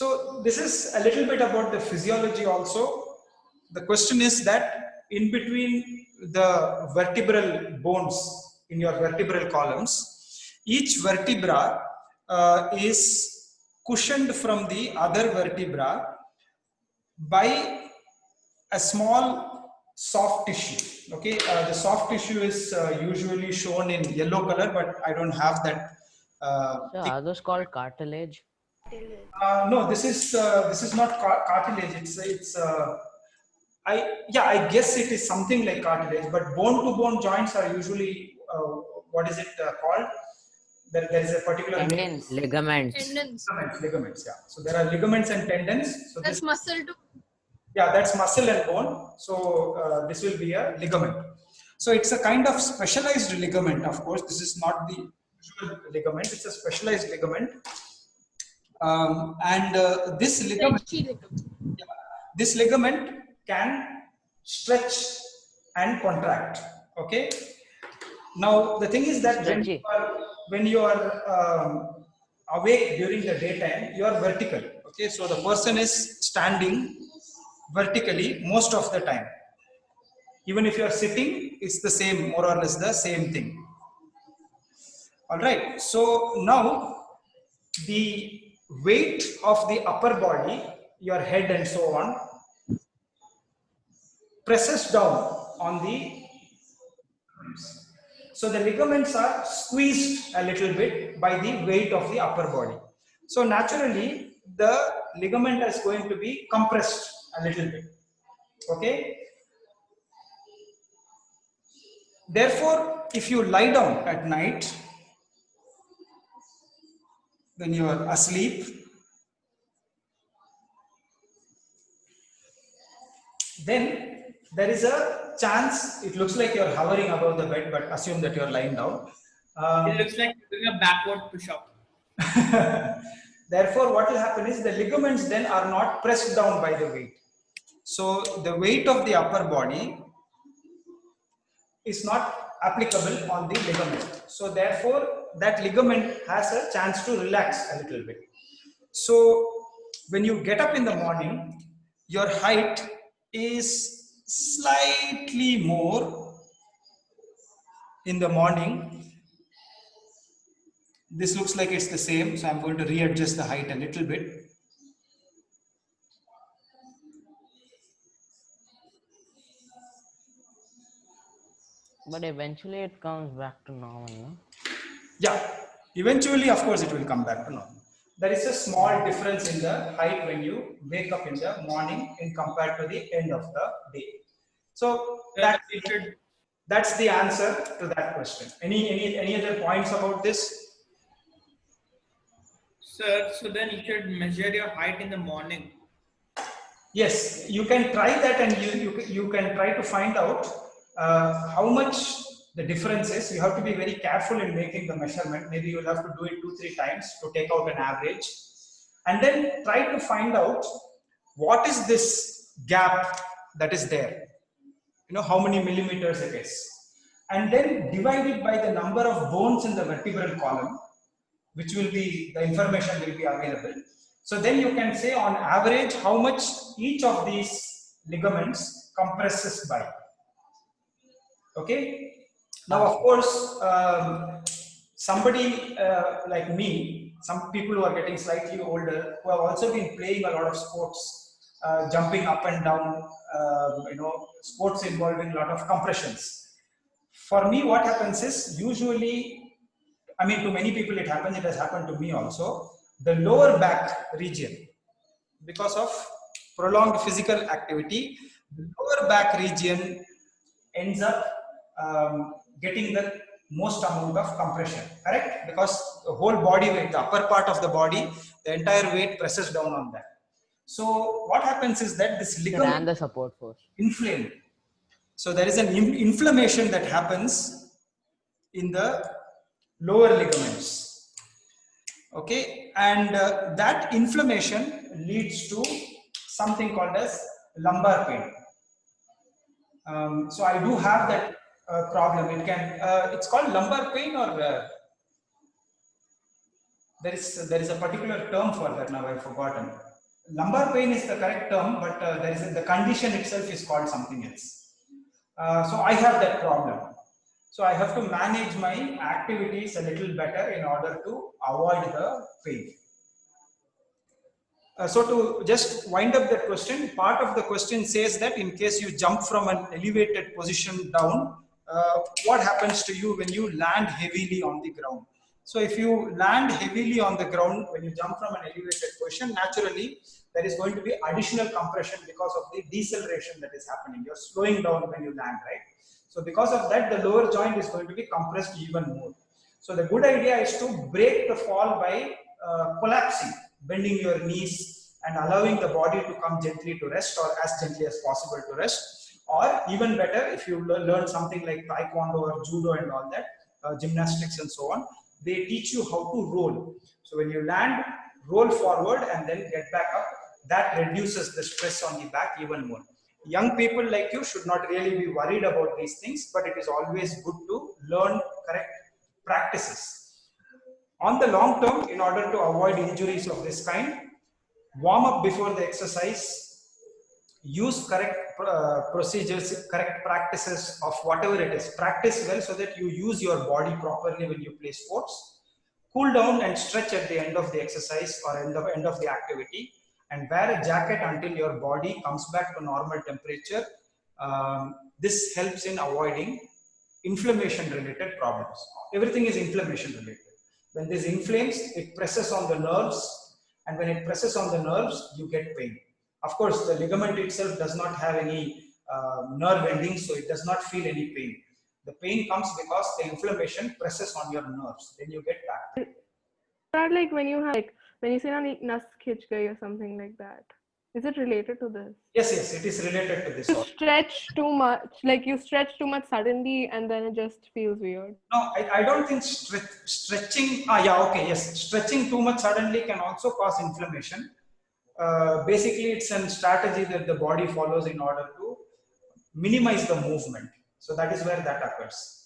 So this is a little bit about the physiology also. The question is that in between the vertebral bones in your vertebral columns, each vertebra is cushioned from the other vertebra by a small soft tissue. Okay, the soft tissue is usually shown in yellow color, but I don't have that. So are those called cartilage? No, this is not cartilage. I guess it is something like cartilage, but bone to bone joints are usually what is it called? There is a particular name. Ligaments. Ligaments. Yeah. So there are ligaments and tendons. So That's muscle too. yeah, that's muscle and bone. So this will be a ligament. So it's a kind of specialized ligament. Of course, this is not the usual ligament. It's a specialized ligament. This ligament can stretch and contract. Okay. Now the thing is that when you are awake during the daytime, you are vertical. Okay, so the person is standing vertically most of the time. Even if you are sitting, it's the same, more or less the same thing. All right. So now the weight of the upper body, your head and so on, presses down on the, so the ligaments are squeezed a little bit by the weight of the upper body. So naturally the ligament is going to be compressed a little bit. Okay. Therefore, if you lie down at night when you are asleep, then there is a chance, it looks like you're hovering above the bed, but assume that you're lying down. It looks like doing a backward push-up. Therefore, what will happen is the ligaments then are not pressed down by the weight. So the weight of the upper body is not applicable on the ligament. So therefore, that ligament has a chance to relax a little bit. So when you get up in the morning, your height is slightly more in the morning. This looks like it's the same, so I'm going to readjust the height a little bit. But eventually it comes back to normal, no? Yeah, eventually, of course, it will come back to normal. There is a small difference in the height when you wake up in the morning in compared to the end of the day. So that's the answer to that question. Any other points about this? Sir, so then you should measure your height in the morning. Yes, you can try that, and you can try to find out how much the difference is. You have to be very careful in making the measurement. Maybe you'll have to do it 2-3 times to take out an average, and then try to find out what is this gap that is there. You know, how many millimeters it is, and then divide it by the number of bones in the vertebral column, which will be, the information will be available. So then you can say on average how much each of these ligaments compresses by. Okay. Now, of course, somebody like me, some people who are getting slightly older, who have also been playing a lot of sports, jumping up and down, sports involving a lot of compressions. For me, what happens is usually, I mean, to many people it happens, it has happened to me also, the lower back region, because of prolonged physical activity, the lower back region ends up getting the most amount of compression, correct? Because the whole body weight, the upper part of the body, the entire weight presses down on that. So what happens is that this ligament and the support force inflamed. So there is an inflammation that happens in the lower ligaments. Okay, and that inflammation leads to something called as lumbar pain. So I do have that problem. It can, it's called lumbar pain, or there is a particular term for that. Now I've forgotten. lumbar pain is the correct term, but the condition itself is called something else. So I have that problem. So I have to manage my activities a little better in order to avoid the pain. So to just wind up that question, part of the question says that in case you jump from an elevated position down, what happens to you when you land heavily on the ground? So if you land heavily on the ground, when you jump from an elevated position, naturally there is going to be additional compression because of the deceleration that is happening. You're slowing down when you land, right? So because of that, the lower joint is going to be compressed even more. So the good idea is to break the fall by collapsing, bending your knees and allowing the body to come gently to rest, or as gently as possible to rest. Or even better, if you learn something like taekwondo or judo and all that, gymnastics and so on, they teach you how to roll. So when you land, roll forward and then get back up. That reduces the stress on the back even more. Young people like you should not really be worried about these things, but it is always good to learn correct practices. On the long term, in order to avoid injuries of this kind, warm up before the exercise, use correct procedures, correct practices of whatever it is. Practice well so that you use your body properly when you play sports. Cool down and stretch at the end of the exercise or end of the activity, and wear a jacket until your body comes back to normal temperature. This helps in avoiding inflammation related problems. Everything is inflammation related. When this inflames, it presses on the nerves, and when it presses on the nerves, you get pain. Of course, the ligament itself does not have any nerve endings, so it does not feel any pain. The pain comes because the inflammation presses on your nerves. Then you get back. That like when you have like when you say na nas khich gayi or something like that. Is it related to this? Yes, yes, it is related to this. You stretch too much, like you stretch too much suddenly, and then it just feels weird. No, I don't think stretching. Yes, stretching too much suddenly can also cause inflammation. Basically, it's a strategy that the body follows in order to minimize the movement. So that is where that occurs.